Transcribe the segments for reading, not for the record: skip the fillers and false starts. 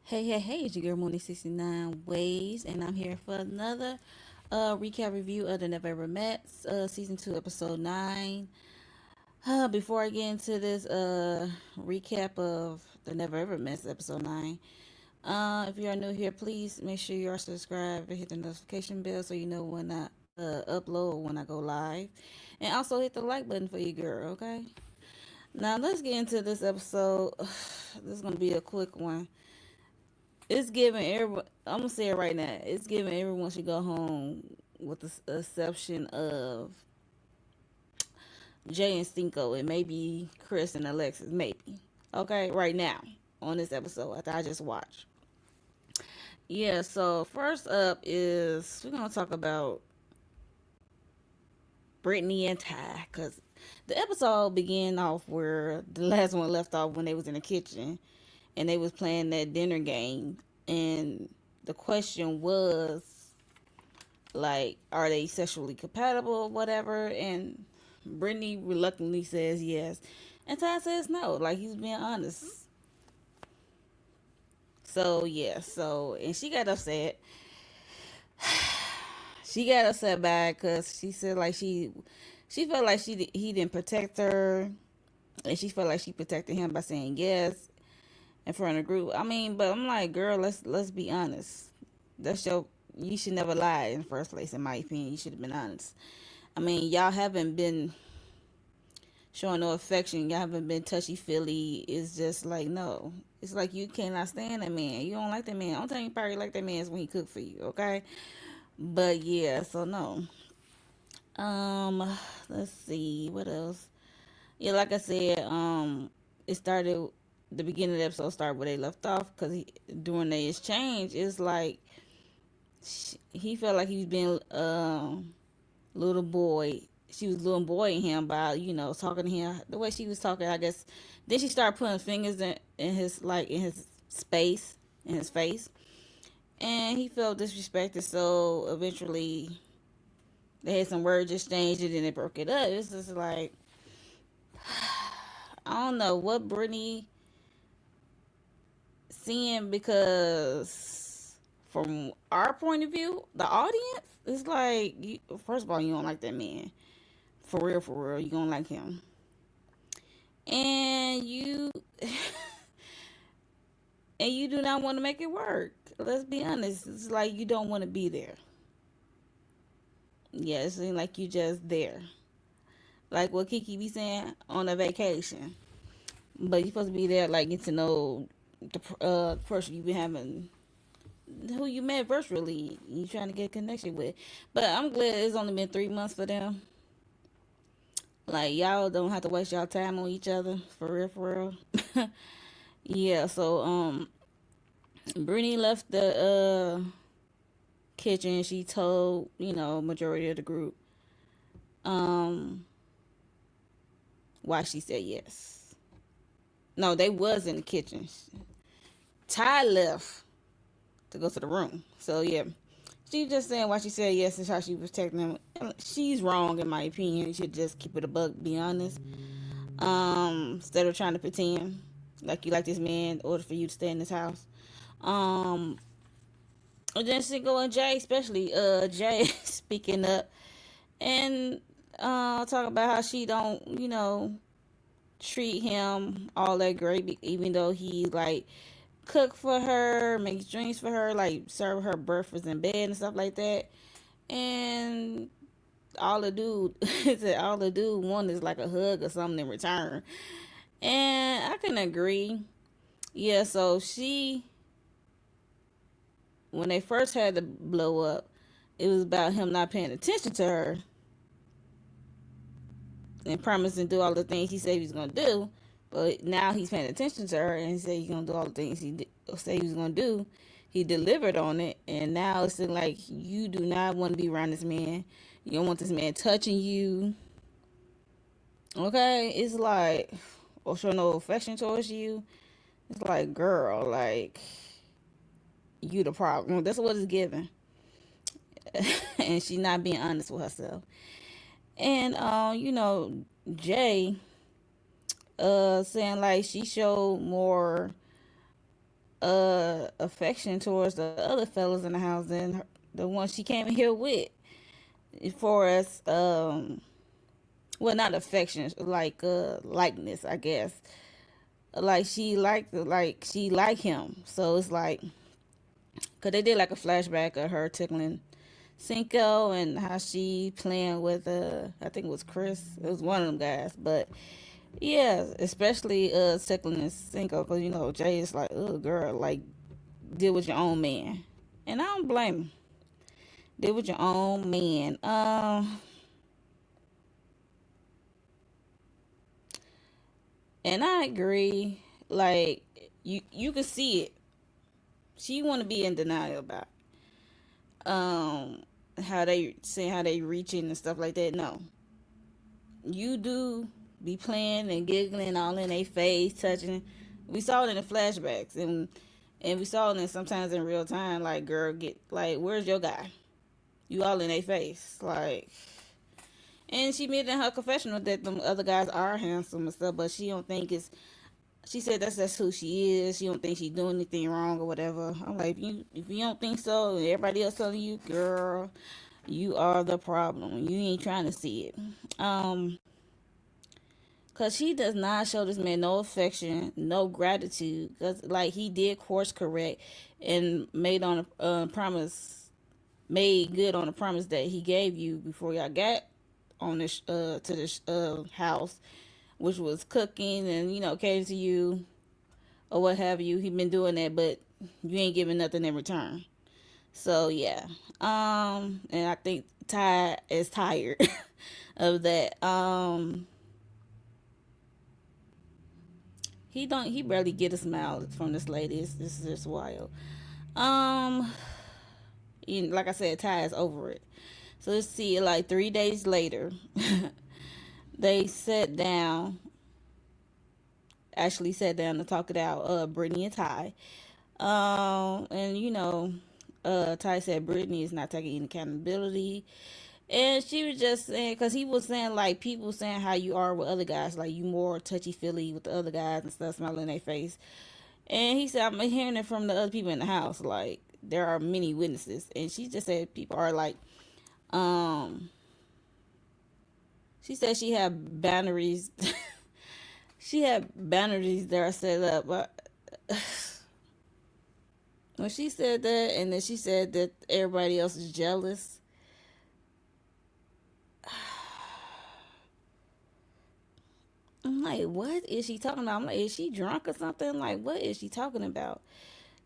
Hey, it's your girl Mooney 69 Ways, and I'm here for another recap review of the Never Ever Met, season 2, episode 9. Before I get into this recap of the Never Ever Met, episode 9, if you are new here, please make sure you are subscribed and hit the notification bell so you know when I upload, when I go live. And also hit the like button for you, girl, okay? Now, let's get into this episode. This is going to be a quick one. It's giving everyone. I'm gonna say it right now. It's giving everyone should go home, with the exception of Jay and Cinco and maybe Chris and Alexis. Maybe. Okay, right now on this episode that I just watched. Yeah. So first up is we're gonna talk about Brittany and Ty, because the episode began off where the last one left off when they was in the kitchen and they was playing that dinner game, and the question was, like, are they sexually compatible or whatever? And Brittany reluctantly says yes, and Ty says no, like he's being honest. So yeah, so and she got upset back because she said like she felt like he didn't protect her, and she felt like she protected him by saying yes in front of the group. I mean, but I'm like, girl, let's be honest. That's your You should never lie in the first place. In my opinion, you should have been honest. I mean, y'all haven't been showing no affection. Y'all haven't been touchy feely. It's just like, no. It's like you cannot stand that man. You don't like that man. Only time you probably like that man is when he cook for you, okay? But yeah, so no. Um, let's see what else. Yeah, like I said, it started. The beginning of the episode started where they left off because during the exchange, it's like he felt like he was being little boy. She was little boying him by talking to him the way she was talking. I guess then she started putting fingers in his, like, in his space, in his face, and he felt disrespected. So eventually they had some words exchanged and then they broke it up. It's just like, I don't know what Brittany seeing, because from our point of view, the audience, it's like, first of all, you don't like that man. For real, you don't like him. And you and you do not want to make it work. Let's be honest. It's like you don't want to be there. Yeah, it seems like you just there. Like what Keke be saying, on a vacation. But you're supposed to be there, like, get to know the person you been having, who you met virtually. You trying to get a connection with. But I'm glad it's only been 3 months for them. Like, y'all don't have to waste y'all time on each other. For real, for real. Yeah, so Brittany left the kitchen. She told, majority of the group um why she said yes. No, they was in the kitchen. Ty left to go to the room. So yeah. She just saying why she said yes and how she was protecting him. She's wrong in my opinion. You should just keep it a buck, be honest. Instead of trying to pretend like you like this man in order for you to stay in this house. Um and then Cinco and Jay, especially Jay speaking up and talk about how she don't, treat him all that great, even though he, like, cook for her, makes drinks for her, like serve her breakfast in bed and stuff like that. And all the dude want is like a hug or something in return. And I can agree. Yeah, so when they first had the blow up, it was about him not paying attention to her and promising to do all the things he said he was gonna do. But now he's paying attention to her and he said he's gonna do all the things said he was gonna do. He delivered on it, and now it's like you do not want to be around this man. You don't want this man touching you. Okay, it's like, or show no affection towards you. It's like, girl, like, you the problem. That's what it's giving. And she not being honest with herself. And Jay saying like she showed more affection towards the other fellas in the house than the one she came in here with. For us, well, not affection, like likeness, I guess. Like she like him, so it's like, cause they did like a flashback of her tickling Cinco and how she playing with I think it was Chris. It was one of them guys, but yeah, especially tickling Cinco, cause you know Jay is like, oh girl, like deal with your own man, and I don't blame him. Deal with your own man. And I agree. Like you can see it. She want to be in denial about um how they saying how they reaching and stuff like that. No, you do be playing and giggling all in their face, touching. We saw it in the flashbacks, and we saw it in sometimes in real time. Like, girl, get like, where's your guy? You all in their face, like. And she admitted in her confessional that the other guys are handsome and stuff, but she don't think it's. She said that's just who she is. She don't think she's doing anything wrong or whatever. I'm like, if you don't think so, and everybody else telling you, girl, you are the problem. You ain't trying to see it. Cause she does not show this man no affection, no gratitude. Cause like he did course correct, and made on a promise, made good on a promise that he gave you before y'all got on this to this house, which was cooking and cater to you or what have you. He been doing that, but you ain't giving nothing in return. So yeah, and I think Ty is tired of that. He barely get a smile from this lady. It's just wild. Um, like I said, Ty is over it. So let's see. Like 3 days later, they sat down. Actually, sat down to talk it out. Brittany and Ty. And Ty said Brittany is not taking any accountability. And she was just saying, because he was saying, like, people saying how you are with other guys, like, you more touchy feely with the other guys and stuff, smiling in their face. And he said, I'm hearing it from the other people in the house, like, there are many witnesses. And she just said people are like, um, she said she had boundaries. She had boundaries that are set up. But when she said that, and then she said that everybody else is jealous, I'm like, what is she talking about? I'm like, is she drunk or something? Like, what is she talking about?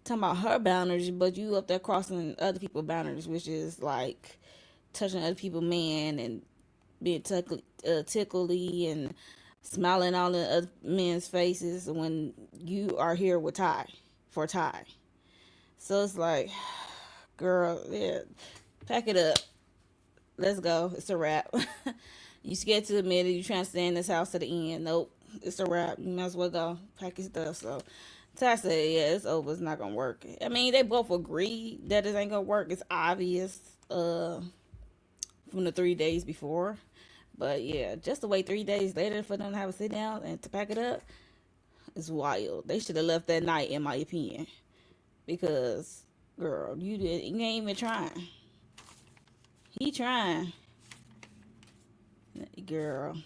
Talking about her boundaries, but you up there crossing other people's boundaries, which is like touching other people's man and being tickly and smiling all in other men's faces when you are here with Ty for Ty. So it's like, girl, yeah, pack it up. Let's go. It's a wrap. You scared to admit it. You trying to stay in this house to the end. Nope. It's a wrap. You might as well go. Pack your stuff. So Ty said, yeah, it's over. It's not going to work. I mean, they both agree that it ain't going to work. It's obvious from the 3 days before. But yeah, just to wait 3 days later for them to have a sit down and to pack it up is wild. They should have left that night, in my opinion. Because, girl, you ain't even trying. He trying. Girl.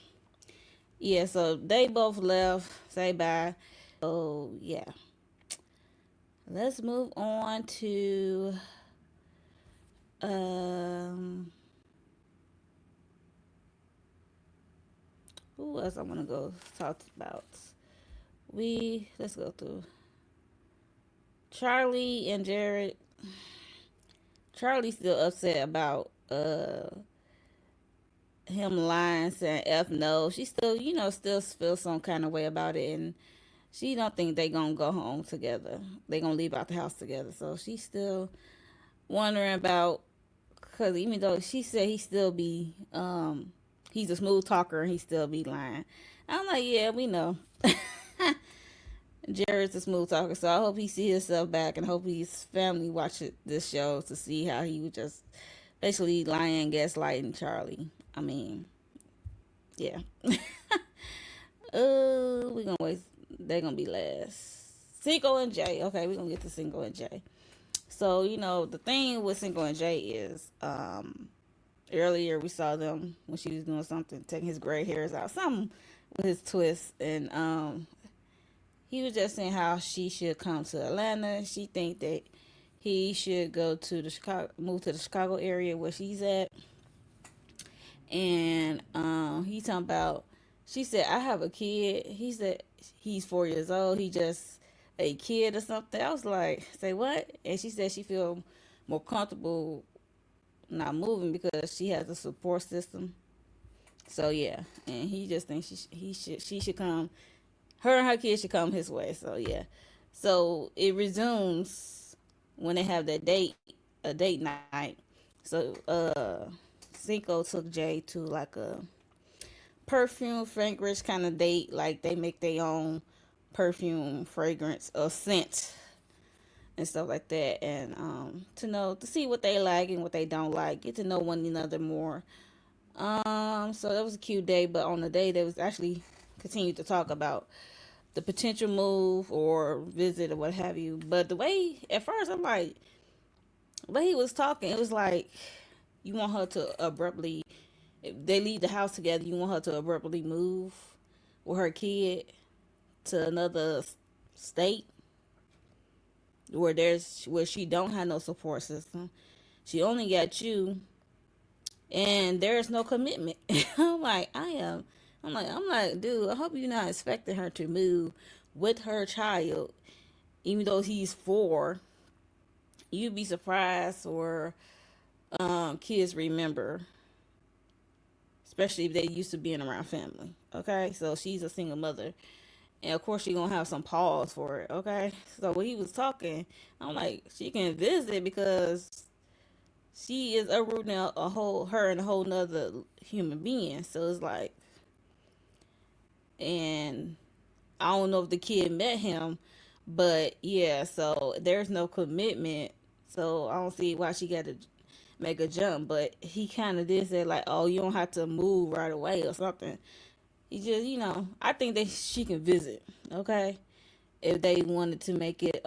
Yeah, so they both left. Say bye. So yeah. Let's move on to um who else I wanna go talk about. Let's go through Charlie and Jared. Charlie's still upset about him lying, saying F no. She still, still feels some kind of way about it, and she don't think they gonna go home together. They gonna leave out the house together. So she's still wondering about, because even though she said he still be, he's a smooth talker and he still be lying. I'm like, yeah, we know. Jared's a smooth talker, so I hope he see himself back and hope his family watch this show to see how he was just basically lying, gaslighting Charlie. I mean, yeah. We gonna waste. They're gonna be last. Cinco and Jay. Okay, we're gonna get to Cinco and Jay. So, the thing with Cinco and Jay is, earlier we saw them when she was doing something, taking his gray hairs out, something with his twist, and he was just saying how she should come to Atlanta. She think that he should go to the Chicago, move to the Chicago area where she's at, and he talking about. She said, "I have a kid." He said he's 4 years old. He just a kid or something. I was like, "Say what?" And she said she feel more comfortable not moving because she has a support system. So yeah, and he just thinks she should come. Her and her kids should come his way. So yeah, so it resumes when they have that date night. So Cinco took Jay to like a perfume fragrance kind of date. Like they make their own perfume fragrance or scent and stuff like that, and to see what they like and what they don't like, get to know one another more. So that was a cute day, but on the day they was actually continued to talk about the potential move or visit or what have you. But the way at first I'm like, the way he was talking, it was like you want her to abruptly, if they leave the house together, you want her to abruptly move with her kid to another state where she don't have no support system. She only got you, and there's no commitment. I'm like, dude, I hope you're not expecting her to move with her child, even though he's 4. You'd be surprised, or kids remember, especially if they used to being around family. Okay, so she's a single mother, and of course she gonna have some pause for it. Okay, so when he was talking, I'm like, she can visit because she is uprooting a whole her and a whole nother human being. So it's like, and I don't know if the kid met him, but yeah, so there's no commitment. So I don't see why she got to make a jump. But he kind of did say like, oh, you don't have to move right away or something. He just, I think that she can visit. Okay, if they wanted to make it,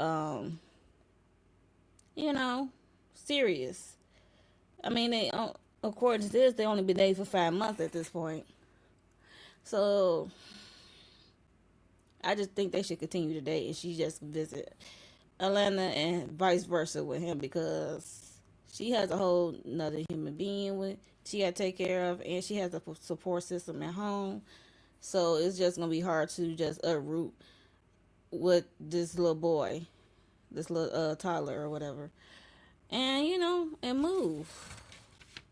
you know, serious. I mean, according to this, they only been dating for 5 months at this point. So I just think they should continue to date, and she just visit Atlanta and vice versa with him, because she has a whole another human being with she got to take care of, and she has a support system at home. So it's just gonna be hard to just uproot with this little boy, this little toddler or whatever, and and move.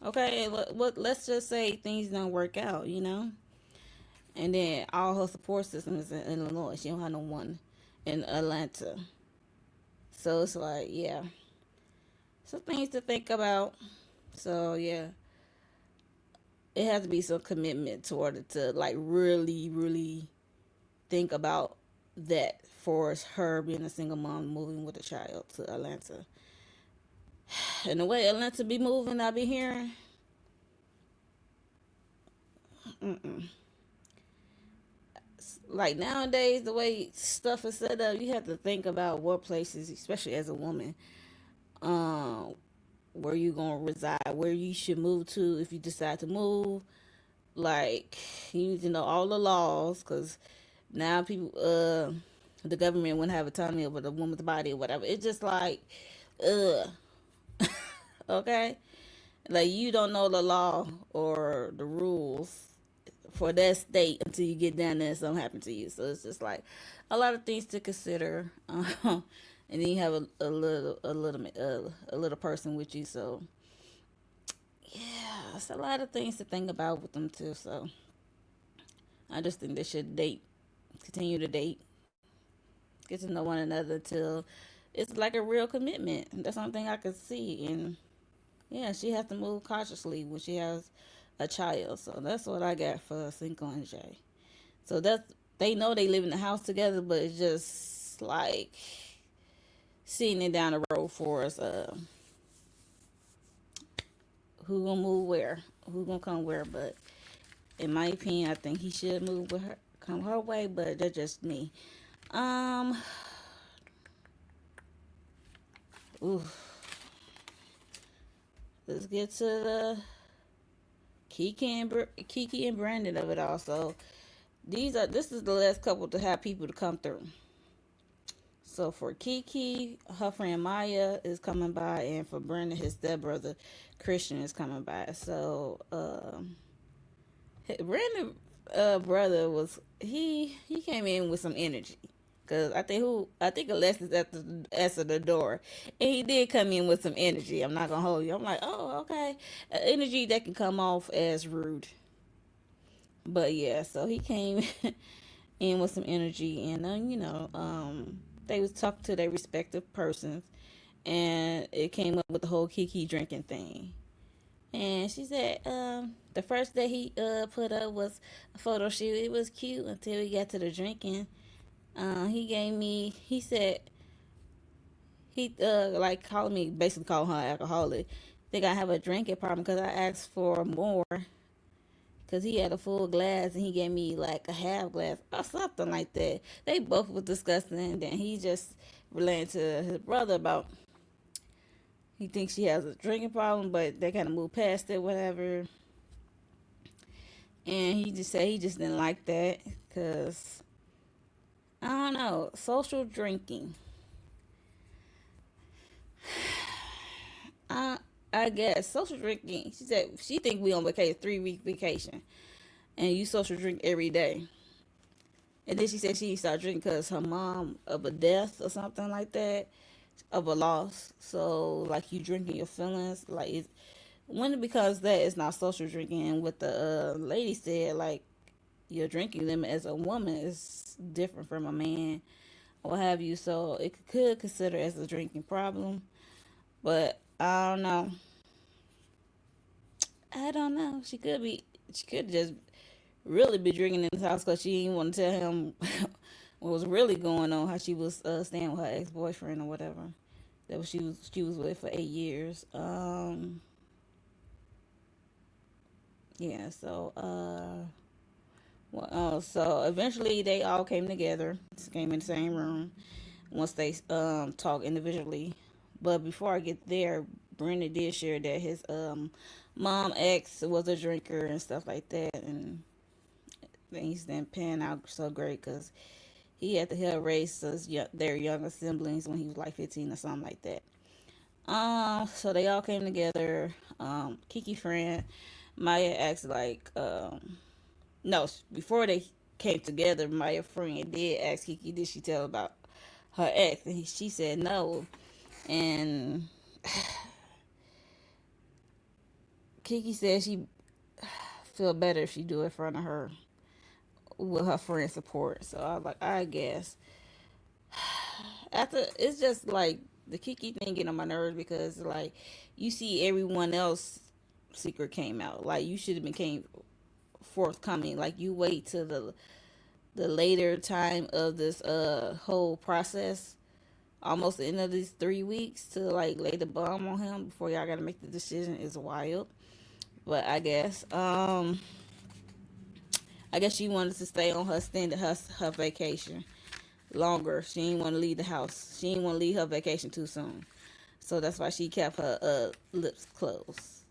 Okay, what? Let's just say things don't work out, and then all her support system is in Illinois. She don't have no one in Atlanta. So it's like, yeah, some things to think about. So yeah, it has to be some commitment toward it to like really, really think about that for her being a single mom moving with a child to Atlanta. And the way Atlanta be moving, I be hearing, mm-mm. Like nowadays, the way stuff is set up, you have to think about what places, especially as a woman, um, where you gonna reside, where you should move to if you decide to move. Like you need to know all the laws, because now people, the government wouldn't have autonomy over the woman's body or whatever. It's just like, ugh, okay. Like you don't know the law or the rules for that state until you get down there and something happened to you. So it's just like a lot of things to consider. And then you have a little person with you. So yeah, it's a lot of things to think about with them too. So I just think they should continue to date, get to know one another till it's like a real commitment. That's something I could see. And yeah, she has to move cautiously when she has a child. So that's what I got for Cinco and Jay. So they know they live in the house together, but it's just like seeing it down the road for us. Who gonna move where? Who gonna come where? But in my opinion, I think he should move with her, come her way. But that's just me. Um, Ooh, let's get to the Keke and Brandon of it all. So this is the last couple to have people to come through. So for Keke, her friend Maya is coming by, and for Brandon, his stepbrother Christian is coming by. So Brandon brother was he came in with some energy. Cause I think Alexis at the answered the door, and he did come in with some energy. I'm not gonna hold you. I'm like, oh, okay, energy that can come off as rude. But yeah, so he came in with some energy, and they was talking to their respective persons, and it came up with the whole Keke drinking thing. And she said, the first day he put up was a photo shoot. It was cute until we got to the drinking. He gave me. He said he like called me, basically called her alcoholic. Think I have a drinking problem because I asked for more because he had a full glass and he gave me like a half glass or something like that. They both were disgusting. And then he just relayed to his brother about he thinks she has a drinking problem, but they kind of moved past it, whatever. And he just said he just didn't like that because I don't know, social drinking. I I guess social drinking. She said she think we on vacation, 3 week vacation, and you social drink every day. And then she said she started drinking because her mom of a death or something like that, of a loss. So like you drinking your feelings, like it, when it becomes that, it's not social drinking. And what the lady said, like your drinking limit as a woman is different from a man, or what have you. So it could consider as a drinking problem, but I don't know. I don't know. She could be. She could just really be drinking in his house because she didn't want to tell him what was really going on. How she was staying with her ex boyfriend or whatever that was she was with for 8 years. Yeah. So so eventually they all came together. Came in the same room once they talk individually. But before I get there, Brenda did share that his mom ex was a drinker and stuff like that, and things didn't pan out so great because he had to help raise their younger siblings when he was like 15 or something like that. So they all came together. Kiki friend Maya asked like, no, before they came together, Maya friend did ask Kiki, did she tell about her ex, and she said no. And Kiki said she feel better if she do it in front of her with her friend support. So I was like, I guess after it's just like the Kiki thing getting on my nerves because like you see everyone else secret came out. Like you should have been came forthcoming. Like you wait till the later time of this whole process, almost the end of these 3 weeks to like lay the bomb on him before y'all gotta make the decision is wild. But I guess she wanted to stay on her extended her vacation longer. She didn't want to leave the house. She didn't want to leave her vacation too soon. So that's why she kept her lips closed.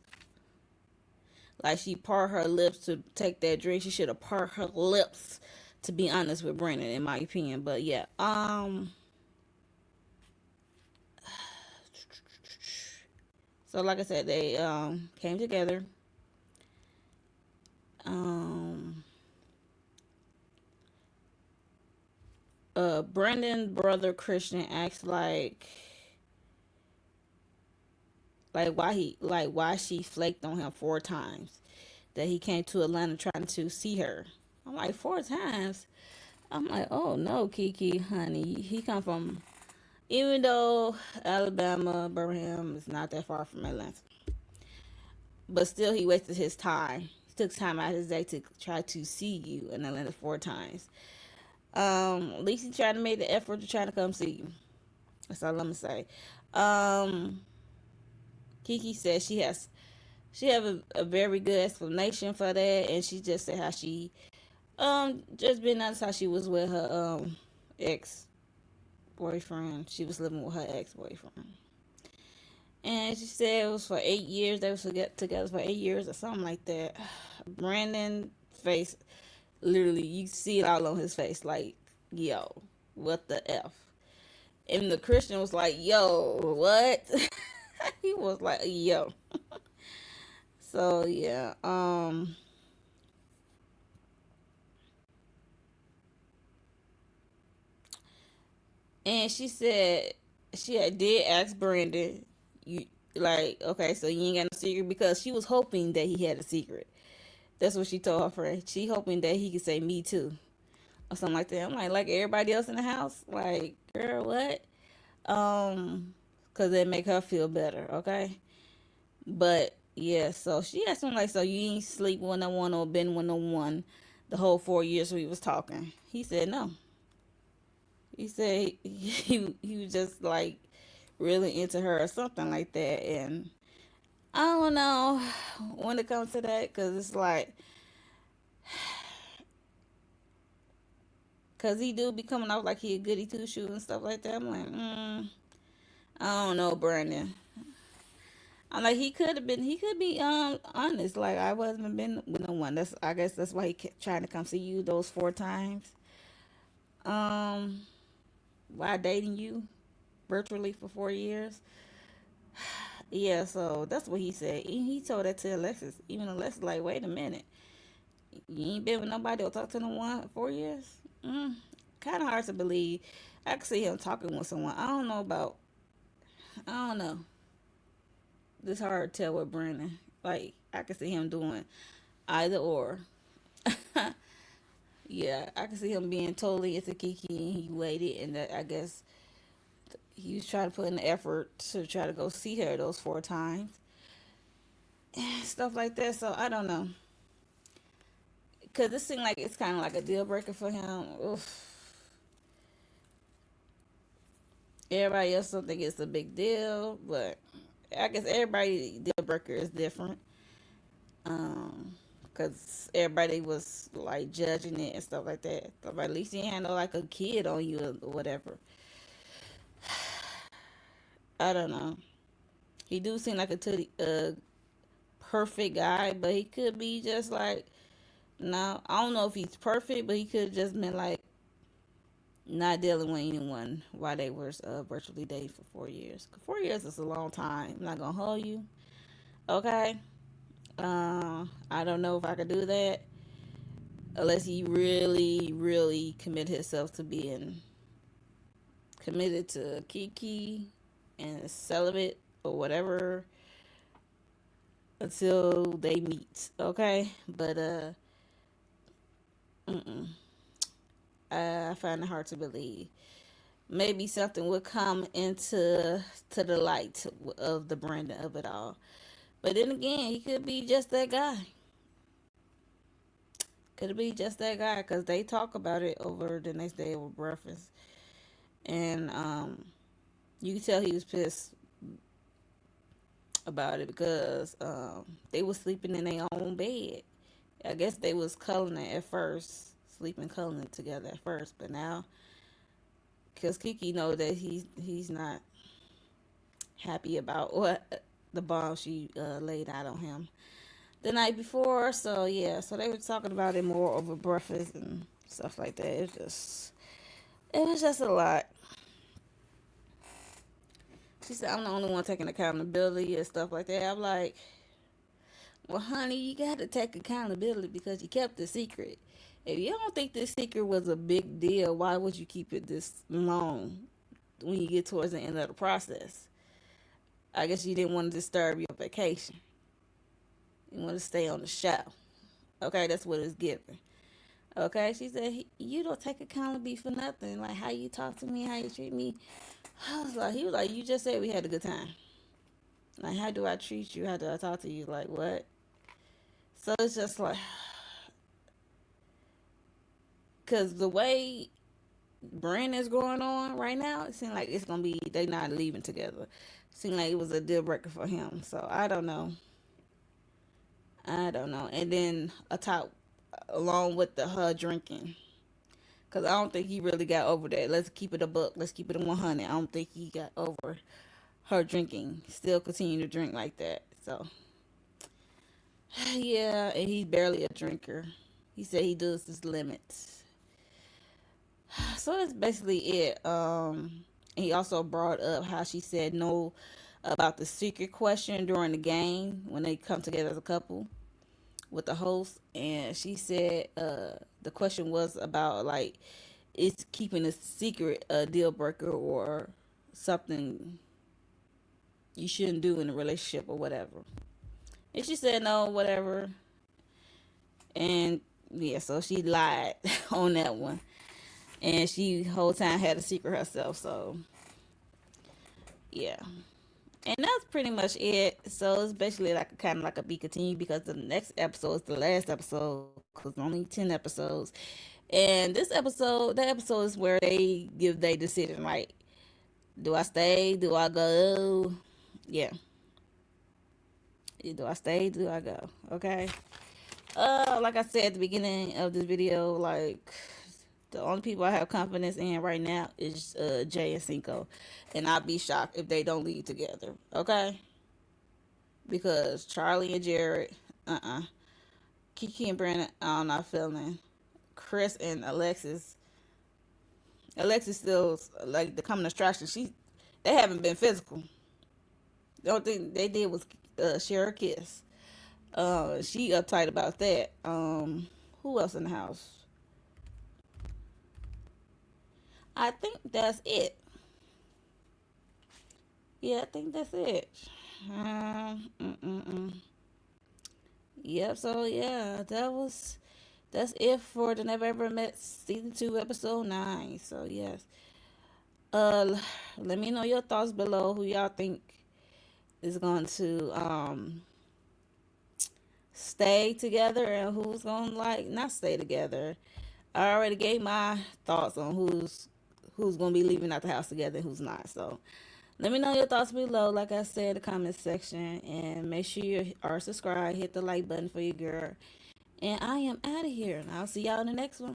Like she part her lips to take that drink. She should have part her lips to be honest with Brandon, in my opinion. But yeah, so like I said, they came together. Um, Brandon brother Christian asked like why she flaked on him 4 times that he came to Atlanta trying to see her. I'm like 4 times. I'm like, oh no, Kiki, honey, he come from, even though Alabama, Birmingham is not that far from Atlanta, but still he wasted his time. He took time out of his day to try to see you in Atlanta 4 times. At least he tried to make the effort to try to come see you. That's all I'm gonna say. Um, Kiki says she have a very good explanation for that, and she just said how she just been honest how she was with her ex boyfriend. She was living with her ex boyfriend. And she said it was for 8 years. They was together for 8 years or something like that. Brandon face, literally, you see it all on his face. Like, yo, what the f? And the Christian was like, yo, what? He was like, yo. So yeah. And she said did ask Brandon, you like, okay, so you ain't got no secret, because she was hoping that he had a secret. That's what she told her friend. She hoping that he could say me too or something like that. I'm like everybody else in the house, like, girl, what? Cause it make her feel better, okay? But yeah, so she asked him like, so you ain't sleep 101 or been 101 the whole 4 years we was talking. He said no. He said he was just like really into her or something like that. And I don't know when it comes to that, because it's like, because he do be coming off like he a goody two shoe and stuff like that. I'm like, I don't know, Brandon. I'm like, he could be honest. Like, I wasn't been with no one. That's, I guess that's why he kept trying to come see you those 4 times. Um, while dating you virtually for 4 years. Yeah, so that's what he said. He told that to Alexis. Even Alexis, like, wait a minute, you ain't been with nobody or talked to no one 4 years. Mm, kind of hard to believe. I could see him talking with someone. I don't know about. I don't know. It's hard to tell with Brandon. Like, I could see him doing either or. Yeah, I could see him being totally into Keke, and he waited, and that, I guess he was trying to put in the effort to try to go see her those 4 times. Stuff like that. So I don't know. Because this seemed like it's kind of like a deal breaker for him. Oof. Everybody else don't think it's a big deal, but I guess everybody deal breaker is different. Because everybody was like judging it and stuff like that. But at least he ain't had no like a kid on you or whatever. I don't know. He do seem like a perfect guy, but he could be just like, no, I don't know if he's perfect, but he could have just been like not dealing with anyone while they were virtually dating for 4 years. 4 years is a long time. I'm not gonna hold you, okay? I don't know if I could do that unless he really, really committed himself to being committed to Keke and celibate or whatever until they meet, okay? But mm-mm. I find it hard to believe. Maybe something would come to the light of the Brandon of it all. But then again, he could be just that guy. Could be just that guy, because they talk about it over the next day over breakfast, and you can tell he was pissed about it because they was sleeping in their own bed. I guess they was cuddling at first, sleeping cuddling together at first, but now because Keke know that he's not happy about what the bomb she laid out on him the night before. So yeah, so they were talking about it more over breakfast and stuff like that. It was just a lot. She said I'm the only one taking accountability and stuff like that. I'm like, well, honey, you got to take accountability because you kept the secret. If you don't think this secret was a big deal, why would you keep it this long when you get towards the end of the process? I guess you didn't want to disturb your vacation. You want to stay on the show. Okay, that's what it's given. Okay, she said, you don't take accountability for nothing. Like, how you talk to me, how you treat me. I was like, he was like, you just said we had a good time. Like, how do I treat you? How do I talk to you? Like, what? So it's just like, because the way Brandon's going on right now, it seems like it's going to be, they not leaving together. It seemed like it was a deal breaker for him. So I don't know. I don't know. And then a top, along with the her drinking. Because I don't think he really got over that. Let's keep it a buck. Let's keep it a 100. I don't think he got over her drinking, still continue to drink like that. So yeah, and he's barely a drinker. He said he does his limits. So that's basically it. He also brought up how she said no about the secret question during the game when they come together as a couple with the host, and she said the question was about like is keeping a secret a deal breaker or something you shouldn't do in a relationship or whatever. And she said no, whatever. And yeah, so she lied on that one. And she whole time had a secret herself. So yeah. And that's pretty much it. So it's basically like kind of like a be continued because the next episode is the last episode because only 10 episodes. And this episode, that episode is where they give their decision. Like, do I stay? Do I go? Yeah. Do I stay? Do I go? Okay. Like I said at the beginning of this video, like the only people I have confidence in right now is Jay and Cinco, and I'd be shocked if they don't leave together. Okay, because Charlie and Jared, Keke and Brandon, I'm not feeling. Chris and Alexis still like the common distraction. They haven't been physical. The only thing they did was share a kiss. She uptight about that. Who else in the house? I think that's it. Yeah, I think that's it. Um, mm, mm, mm. Yep. So yeah, that's it for the Never Ever Met season 2 episode 9. So yes. Uh, let me know your thoughts below. Who y'all think is going to stay together and who's going to like not stay together. I already gave my thoughts on who's going to be leaving out the house together and who's not. So let me know your thoughts below, like I said, in the comment section. And make sure you are subscribed. Hit the like button for your girl. And I am out of here. And I'll see y'all in the next one.